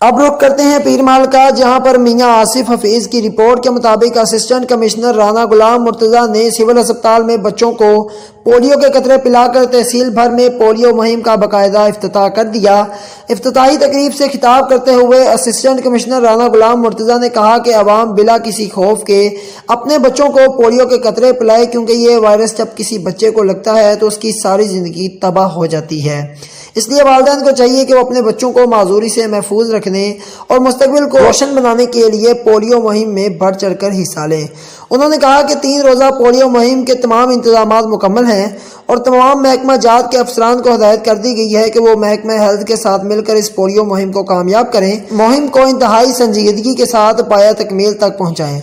اب رخ کرتے ہیں پیر محل کا، جہاں پر میاں آصف حفیظ کی رپورٹ کے مطابق اسسٹنٹ کمشنر رانا غلام مرتضیٰ نے سول ہسپتال میں بچوں کو پولیو کے قطرے پلا کر تحصیل بھر میں پولیو مہم کا باقاعدہ افتتاح کر دیا۔ افتتاحی تقریب سے خطاب کرتے ہوئے اسسٹنٹ کمشنر رانا غلام مرتضیٰ نے کہا کہ عوام بلا کسی خوف کے اپنے بچوں کو پولیو کے قطرے پلائے، کیونکہ یہ وائرس جب کسی بچے کو لگتا ہے تو اس کی ساری زندگی تباہ ہو جاتی ہے۔ اس لیے والدین کو چاہیے کہ وہ اپنے بچوں کو معذوری سے محفوظ رکھنے اور مستقبل کو روشن بنانے کے لیے پولیو مہم میں بڑھ چڑھ کر حصہ لیں۔ انہوں نے کہا کہ 3 روزہ پولیو مہم کے تمام انتظامات مکمل ہیں اور تمام محکمہ جات کے افسران کو ہدایت کر دی گئی ہے کہ وہ محکمہ ہیلتھ کے ساتھ مل کر اس پولیو مہم کو کامیاب کریں، مہم کو انتہائی سنجیدگی کے ساتھ پایہ تکمیل تک پہنچائیں۔